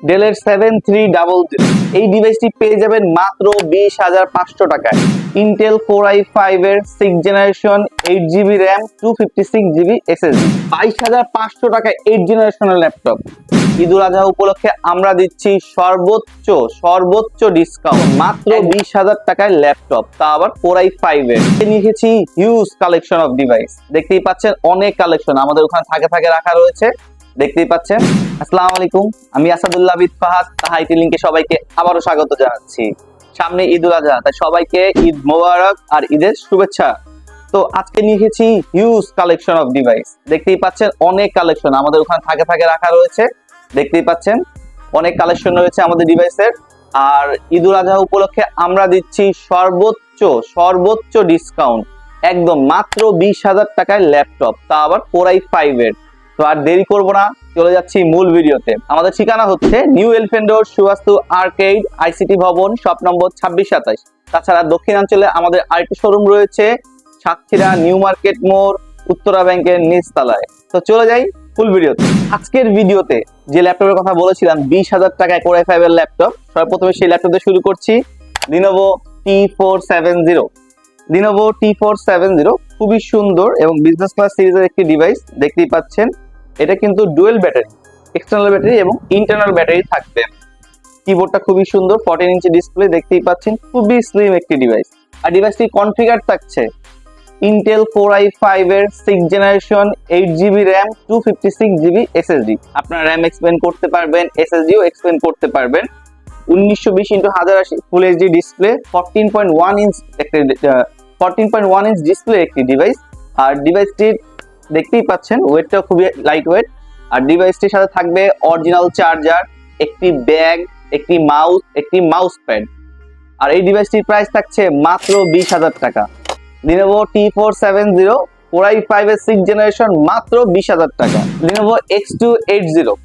ডেলের 7300। এই ডিভাইসটি পেয়ে যাবেন মাত্র 20,500 টাকায়। ইন্টেল কোর i5 এর 6 generation 8GB RAM 256GB SSD। 22,500 টাকায় 8 জেনারেশনের ল্যাপটপ। ঈদুল আজহা উপলক্ষে আমরা দিচ্ছি সর্বোচ্চ ডিসকাউন্ট মাত্র 20,000 টাকায় ল্যাপটপ, তা আবার কোর i5 এর। নিয়েছি হিউজ কালেকশন অফ ডিভাইস, দেখতেই পাচ্ছেন অনেক কালেকশন আমাদের ওখানে থাকে রাখা রয়েছে, দেখতেই পাচ্ছেন। আসসালামু আলাইকুম, আমি আসাদুল্লাহ বিদ ফাহাদ তাহাইটি লিংকে সবাইকে আবারও স্বাগত জানাচ্ছি। সামনে ঈদুল আজহা, তাই সবাইকে ঈদ মোবারক আর ঈদের শুভেচ্ছা। তো আজকে নিয়ে এসেছি হিউজ কালেকশন অফ ডিভাইস, দেখতেই পাচ্ছেন অনেক কালেকশন আমাদের ওখানে থাকে রাখা রয়েছে, দেখতেই পাচ্ছেন অনেক কালেকশন রয়েছে আমাদের ডিভাইসের। আর ঈদুল আজহা উপলক্ষে আমরা দিচ্ছি সর্বোচ্চ ডিসকাউন্ট, একদম মাত্র 20,000 টাকায় ল্যাপটপ, তা আবার কোর i5 এর। তো আর দেরি করবো না, চলে যাচ্ছি মূল ভিডিওতে। আমাদের ঠিকানা হচ্ছে new elephant road, Suvastu arcade, ICT ভবন, শপ নম্বর 2627। তাছাড়া দক্ষিণাঞ্চলে আমাদের আরেকটি শোরুম রয়েছে সাতক্ষীরা নিউ মার্কেট মোড়, উত্তরা ব্যাংকের নিচতলায়। তো চলে যাই ফুল ভিডিওতে। আজকের ভিডিওতে যে ল্যাপটপের কথা বলেছিলাম 20,000 টাকায় কোর i5 এর ল্যাপটপ, সর্বপ্রথমে সেই ল্যাপটপ দিয়ে শুরু করছি। Lenovo T470। লিনোভো T470 খুবই সুন্দর এবং বিজনেস ক্লাস সিরিজের একটি ডিভাইস, দেখতেই পাচ্ছেন। এটা কিন্তু ডুয়েল ব্যাটারি, এক্সটার্নাল ব্যাটারি এবং ইন্টারনাল ব্যাটারি থাকবে। কিবোর্ডটা খুবই সুন্দর, 14 ইঞ্চি ডিসপ্লে, দেখতেই পাচ্ছেন খুবই স্লিম একটি ডিভাইস। আর ডিভাইসটি কনফিগার থাকছে ইন্টেল কোর i5 এর 6 generation 8GB RAM 256GB SSD। আপনারা র্যাম এক্সপেন্ড করতে পারবেন, SSDও এক্সপেন্ড করতে পারবেন। 1920x1080 ফুল এইচডি ডিসপ্লে, 14.1 ইঞ্চ ডিসপ্লে একটি ডিভাইস। আর ডিভাইসটির দেখতেই পাচ্ছেন ওয়েটটা খুবই লাইট ওয়েট। আর ডিভাইসটির সাথে থাকবে অরিজিনাল চার্জার, একটি ব্যাগ, একটি মাউস প্যাড। আর এই ডিভাইসটির প্রাইস থাকছে মাত্র 20,000 টাকা। লিনোভো T470 কোর i5 এর 6 জেনারেশন মাত্র 20,000 টাকা। লিনোভো X280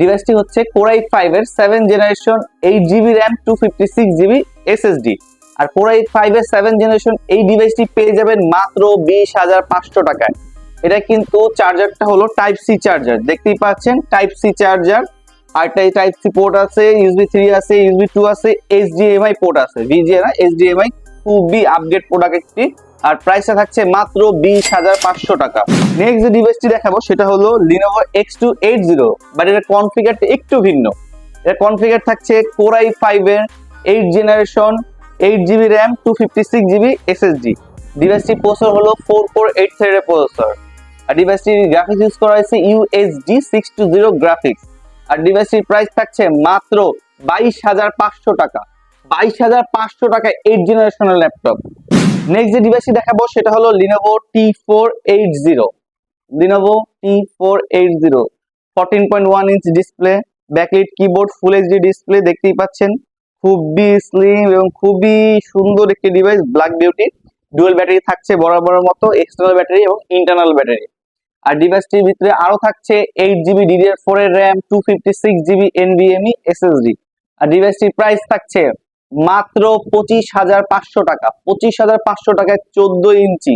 ডিভাইসটি হচ্ছে কোর i5 এর 7 generation 8GB RAM 256GB SSD। আর কোর i5 এর 7 জেনারেশন এই ডিভাইসটি পেয়ে যাবেন মাত্র 20,500 টাকায়। এটা কিন্তু চার্জারটা হলো টাইপ সি চার্জার, দেখতেই পাচ্ছেন টাইপ সি চার্জার। আর টাইপ সি পোর্ট আছে, USB 3 আছে, USB 2 আছে, HDMI পোর্ট আছে, VGA না HDMI, খুবই আপডেট প্রোডাক্ট একটি। আর প্রাইসটা থাকছে মাত্র 20,500 টাকা। নেক্সট যে ডিভাইসটি দেখাবো সেটা হলো লিনোভো X280, বাট এর কনফিগারটা একটু ভিন্ন। এর কনফিগার থাকছে কোর i5 এর 8 generation 8GB RAM 256GB SSD। ডিভাইসটি প্রসেসর হলো 4 কোর 8 থ্রেডের প্রসেসর। আর ডিভাইসটির গ্রাফিক্স ইউজ করা হয়েছে UHD 620 গ্রাফিক্স। আর ডিভাইসটির প্রাইস থাকছে মাত্র 22,500 টাকা। 22,500 টাকায় 8 জেনারেশনের ল্যাপটপ। নেক্সট যে ডিভাইসটি দেখাবো সেটা হলো Lenovo T480। Lenovo T480 14.1 inch display, backlit keyboard, ফুল এইচডি ডিসপ্লে, দেখতেই পাচ্ছেন খুবই স্লিম এবং খুবই সুন্দর একটি device. Black beauty, dual battery থাকছে বরাবর মতো, এক্সটার্নাল ব্যাটারি এবং ইন্টারনাল ব্যাটারি। আর ডিভাইসটির ভিতরে আরো থাকছে 8GB DDR4 এর র্যাম 256GB NVMe SSD। আর ডিভাইসটির প্রাইস থাকছে মাত্র 25,500 টাকা। 25,500 টাকায় 14 ইঞ্চি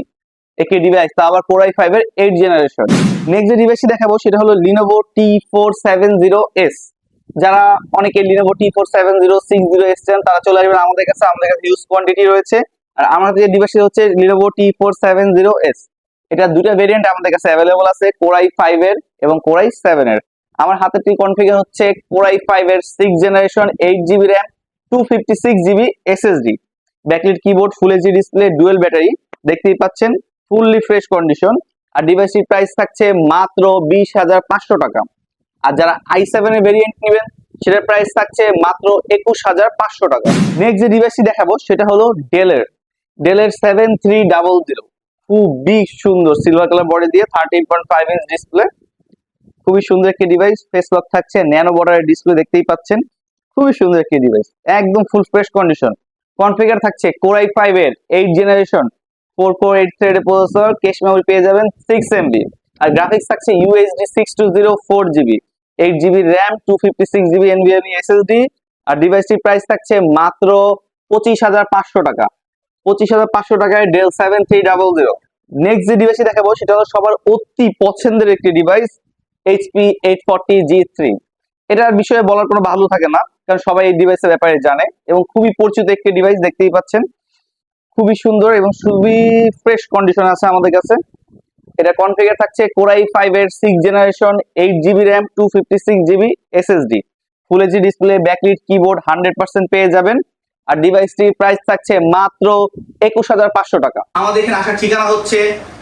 একটি ডিভাইস, তা আবার কোর i5 এর 8 জেনারেশন। নেক্সট যে ডিভাইসটি দেখাবো সেটা হলো লিনোভো T470S। যারা অনেকে লিনোভো T470 60 এসছেন তারা চলে আসবেন আমাদের কাছে হিউজ কোয়ান্টিটি রয়েছে। আর আমাদের যে ডিভাইসটি হচ্ছে লিনোভো T470S, এটা দুটো ভেরিয়েন্ট আমাদের কাছে অ্যাভেলেবল আছে, কোর i5 এর এবং কোর i7 এর। আমার হাতেরটি কনফিগার হচ্ছে কোর i5 এর 6 generation 8GB RAM 256GB SSD। Backlit keyboard, ফুল এইচডি ডিসপ্লে, ডুয়েল ব্যাটারি, দেখতেই পাচ্ছেন ফুললি ফ্রেশ কন্ডিশন। আর ডিভাইসটির প্রাইস থাকছে মাত্র 20,500 টাকা। আর যারা i7 এর ভেরিয়েন্ট নেবেন সেটার প্রাইস থাকছে মাত্র 21,500 টাকা। নেক্সট যে ডিভাইসটি দেখাবো সেটা হলো ডেলের 7300। খুবই সুন্দর সিলভার কালার বডি দিয়ে 13.5 ইঞ্চ ডিসপ্লে, খুবই সুন্দর একটি ডিভাইস। ফেস লক থাকছে, ন্যানো বর্ডারের ডিসপ্লে, দেখতেই পাচ্ছেন খুবই সুন্দর একটি ডিভাইস, একদম ফুল ফ্রেশ কন্ডিশন। কনফিগার থাকছে কোর i5 এর 8 জেনারেশন 4 কোর 8 থ্রেডের প্রসেসর, ক্যাশ মেমরি পেয়ে যাবেন 6MB। আর গ্রাফিক্স থাকছে UHD 620 4GB, 8GB RAM 256GB NVMe SSD। আর ডিভাইসটির প্রাইস থাকছে মাত্র 25,500 টাকা। 25,500 টাকায় ডেল 7300। নেক্সট যে ডিভাইসটি দেখাবো সেটা হলো সবার অতি পছন্দের একটি ডিভাইস, HP 840G3। এটার বিষয়ে বলার কোনো ভালো থাকে না, কারণ সবাই এই ডিভাইসের ব্যাপারে জানে এবং খুবই পরিচিত একটি ডিভাইস, দেখতেই পাচ্ছেন খুবই সুন্দর এবং খুবই ফ্রেশ কন্ডিশন আছে আমাদের কাছে। এটা কনফিগার থাকছে Core i5 এর 6th generation, 8GB RAM, 256GB SSD, ফুল এইচডি ডিসপ্লে, ব্যাকলিট কিবোর্ড 100% পেয়ে যাবেন। আর ডিভাইসটির প্রাইস থাকছে মাত্র 21,500 টাকা। আমাদের এখানে আসার ঠিকানা হচ্ছে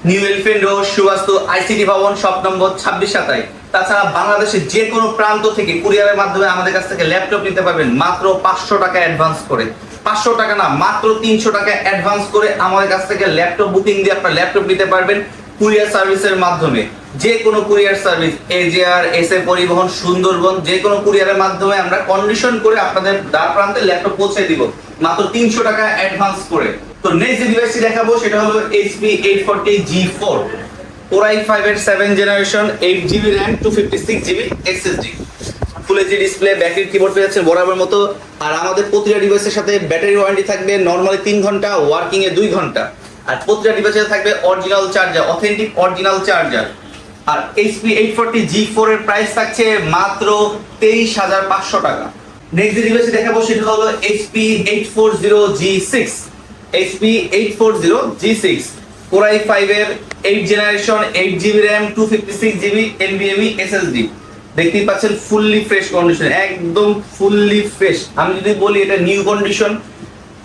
new elephant road, Suvastu ICT ভবন, শপ নম্বর 2627। তাছাড়া বাংলাদেশের যে কোনো প্রান্ত থেকে কুরিয়ারের মাধ্যমে আমাদের কাছ থেকে ল্যাপটপ নিতে পারবেন মাত্র 500 টাকা অ্যাডভান্স করে। 500 টাকা না, মাত্র 300 টাকা অ্যাডভান্স করে আমাদের কাছ থেকে ল্যাপটপ বুকিং দিয়ে আপনার ল্যাপটপ নিতে পারবেন কুরিয়ার সার্ভিসের মাধ্যমে। যে কোনো কুরিয়ার সার্ভিস, এজিআর, এসএ পরিবহন, সুন্দরবন, যে কোনো কুরিয়ারের মাধ্যমে আমরা কন্ডিশন করে আপনাদের দ্বার প্রান্তে ল্যাপটপ পৌঁছে দিব মাত্র 300 টাকা অ্যাডভান্স করে। তো নেক্সট যে ডিভাইসটি দেখাবো সেটা হলো HP 840G4, Core i5 এর 7th generation, 8GB RAM, 256GB SSD, ফুল এইচডি ডিসপ্লে, ব্যাকলিট কিবোর্ড পেয়ে যাচ্ছেন বরাবর মতো। আর আমাদের প্রতিটা ডিভাইসের সাথে ব্যাটারি ওয়ারেন্টি থাকবে নরমালি 3 ঘন্টা, ওয়ার্কিং এ 2 ঘন্টা। আর প্রতিটা ডিভাইসে থাকবে original charger, authentic original charger. আর HP 840G4 এর প্রাইস থাকছে মাত্র 23,500 টাকা। নেক্সট যে ডিভাইসটি দেখাবো সেটা হলো HP 840G6, HP 840G6, Core i5 এর 8th generation, 8GB RAM, 256GB NVMe SSD। দেখতেই পাচ্ছেন ফুললি ফ্রেশ কন্ডিশন, একদম ফুললি ফ্রেশ। আমি যদি বলি এটা নিউ কন্ডিশন,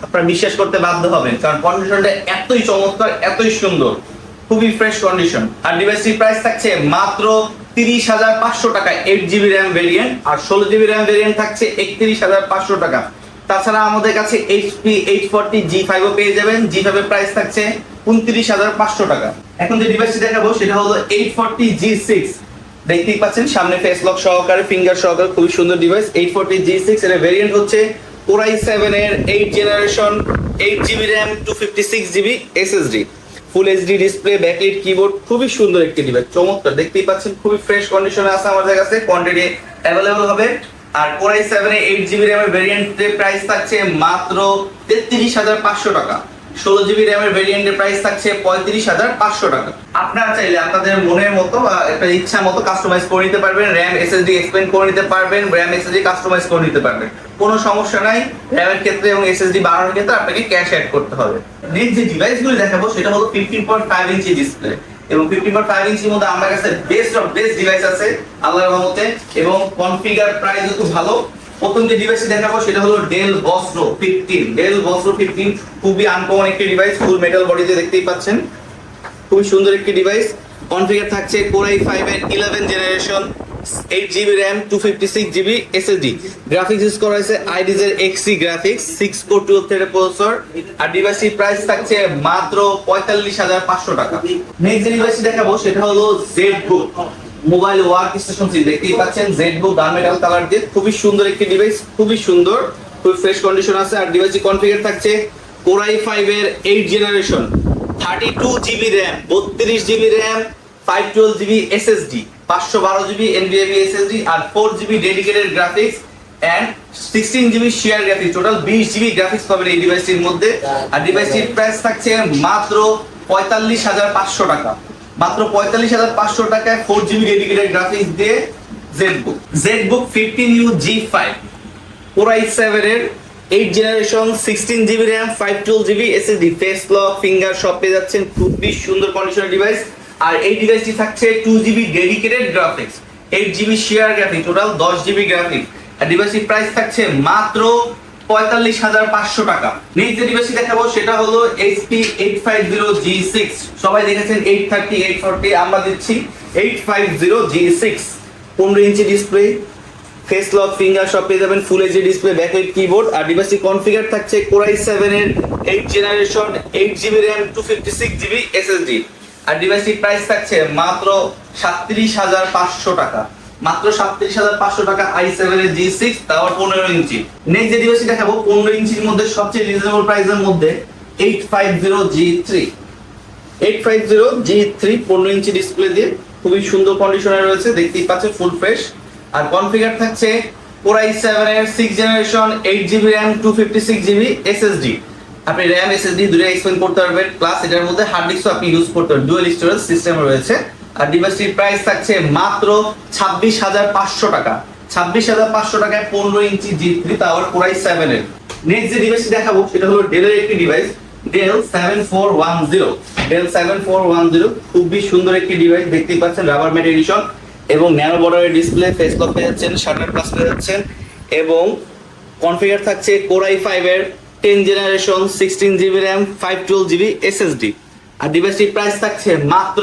আপনারা বিশ্বাস করতে বাধ্য হবেন, কারণ কন্ডিশনটা এতই চমৎকার, এতই সুন্দর, খুবই ফ্রেশ কন্ডিশন। আর ডিভাইসটির প্রাইস থাকছে মাত্র 30,500 টাকা 8GB RAM ভেরিয়েন্ট, আর 16GB RAM ভেরিয়েন্ট থাকছে 31,500 টাকা। তাছাড়া আমাদের কাছে HP 840G5 ও পেয়ে যাবেন, G5 এর প্রাইস থাকছে 29,500 টাকা। এখন যে ডিভাইসটি দেখাবো সেটা হলো 840G6, দেখতেই পাচ্ছেন সামনে ফেস লক সহকারে, ফিঙ্গার সহকারে, খুবই সুন্দর ডিভাইস। 840G6 এর ভেরিয়েন্ট হচ্ছে Core i7 এর 8th generation, 8GB RAM, 256GB SSD, ফুল এইচডি ডিসপ্লে, ব্যাকলিট কিবোর্ড, খুবই সুন্দর একটি ডিভাইস, চমৎকার। দেখতেই পাচ্ছেন খুবই ফ্রেশ কন্ডিশনে আছে আমাদের কাছে, কোয়ান্টিটি অ্যাভেলেবল হবে। আর Core i7 এর 8GB RAM এর ভেরিয়েন্টের প্রাইস থাকছে মাত্র 33,500 টাকা। 16GB RAM এর ভেরিয়েন্টের প্রাইস থাকছে 35,500 টাকা। আপনারা চাইলে আপনাদের মনের মতো বা একটা ইচ্ছা মতো কাস্টমাইজ করে নিতে পারবেন, RAM SSD এক্সপেন্ড করে নিতে পারবেন, RAM SSD কাস্টমাইজ করে নিতে পারবেন, কোনো সমস্যা নাই। RAM এর ক্ষেত্রে এবং SSD বাড়ানোর ক্ষেত্রে আপনাকে ক্যাশ অ্যাড করতে হবে। নেক্সট যে ডিভাইসগুলো দেখাবো সেটা হলো 15.5 ইঞ্চি ডিসপ্লে, এবং 15.5 ইঞ্চির মধ্যে আমার কাছে বেস্ট অফ বেস্ট ডিভাইস আছে আল্লাহর রহমতে, এবং কনফিগার প্রাইসও খুব ভালো। প্রথম যে ডিভাইসটি দেখাবো সেটা হলো Dell Vostro 15, Dell Vostro 15 খুবই আনকমন একটি ডিভাইস, ফুল মেটাল বডিতে দেখতেই পাচ্ছেন, খুবই সুন্দর একটি ডিভাইস। কনফিগার থাকছে Core i5 এর 11th generation, 8GB RAM, 256GB SSD, graphics use করা হয়েছে আইরিজের XC গ্রাফিক্স, 6 কোর 12 থ্রেডের প্রসেসর। আর ডিভাইসটির প্রাইস থাকছে মাত্র 45,500 টাকা। নেক্সট যে ডিভাইসটি দেখাবো সেটা হলো ZBook mobile work station series, দেখতেই পাচ্ছেন ZBook গানমেটাল কালার দিয়ে, খুবই সুন্দর একটি ডিভাইস, খুবই সুন্দর, খুবই ফ্রেশ কন্ডিশন আছে। আর ডিভাইসটি কনফিগার থাকছে Core i5 এর 8th জেনারেশন, 32GB RAM, 32GB RAM, 512GB SSD, 512GB NVMe SSD, আর 4GB dedicated graphics and 16GB share graphics, total 20GB graphics পাবেন এই ডিভাইসটির মধ্যে। আর ডিভাইসটির প্রাইস থাকছে মাত্র 45,500 টাকা। মাত্র 45,500 টাকায় 4GB ডেডিকেটেড গ্রাফিক্স দিয়ে ZBook 15U G5, Core i7 এর 8th generation, 16GB RAM, 512GB SSD, face lock, finger সব পেয়ে যাচ্ছেন, খুবই সুন্দর কন্ডিশনের ডিভাইস। আর এই ডিভাইসটি থাকছে 2GB dedicated graphics, 8GB share graphics, total 10GB graphics. আর ডিভাইসটির প্রাইস থাকছে মাত্র 45,500 টাকা। নেক্সট যে ডিভাইসটি দেখাবো সেটা হলো HP 850G6, সবাই দেখেছেন 830, 840, আমরা দিচ্ছি 850G6, 15 inch display, face lock, finger সব পেয়ে যাবেন, full HD display, backlight keyboard. আর ডিভাইসটি কনফিগার থাকছে Core i7 এর 8th generation, 8GB RAM, 256GB SSD। আর ডিভাইসটির প্রাইস থাকছে মাত্র 37,500 টাকা। মাত্র 37,500 টাকা i7 এর G6, তাও 15 ইঞ্চি। নেক্সট যে ডিভাইসটি দেখাবো 15 ইঞ্চির মধ্যে সবচেয়ে রিজনেবল প্রাইসের মধ্যে 850G3, 850G3 15 ইঞ্চি ডিসপ্লে দিয়ে খুবই সুন্দর কন্ডিশনে রয়েছে, দেখতেই পাচ্ছেন ফুল ফ্রেশ। আর কনফিগার থাকছে Core i7 এর 6th generation, 8GB RAM, 256GB SSD, আপনি RAM SSD দুটো এক্সপেন্ড করতে পারবেন, প্লাস এটার মধ্যে হার্ড ডিস্কও আপনি ইউজ করতে পারবেন, ডুয়াল স্টোরেজ সিস্টেম রয়েছে। আর ডিভাইসটির প্রাইস থাকছে মাত্র 26,500 টাকা। 26,500 টাকায় 15 ইঞ্চি G3 তাওয়ার কোরাই 7 এর। নেক্সট যে ডিভাইসটি দেখাবো সেটা হলো ডেলের একটি ডিভাইস, ডেল 7410। ডেল 7410 খুবই সুন্দর একটি ডিভাইস, দেখতেই পাচ্ছেন রাবার ম্যাট এডিশন এবং ন্যানো বর্ডারের ডিসপ্লে, ফেস লক পেয়ে যাচ্ছেন, শাটার প্লাস পেয়ে যাচ্ছেন এবং কনফিগার থাকছে কোরাই 5 এর 10 generation, 16 GB RAM, 512 GB SSD. আর ডিভাইসটির প্রাইস থাকছে মাত্র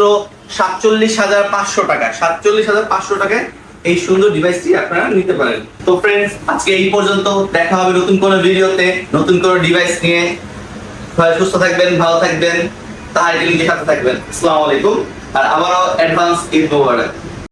47,500 টাকা। 47,500 টাকায় এই সুন্দর ডিভাইসটি আপনারা নিতে পারেন। তো ফ্রেন্ডস, আজকে এই পর্যন্ত, দেখা হবে নতুন কোনো ভিডিওতে নতুন কোনো ডিভাইস নিয়ে। সবাই সুস্থ থাকবেন, ভালো থাকবেন, তাহার সাথে থাকবেন। আসসালামু আলাইকুম, আর আবারও অ্যাডভান্স ঈদ মোবারক।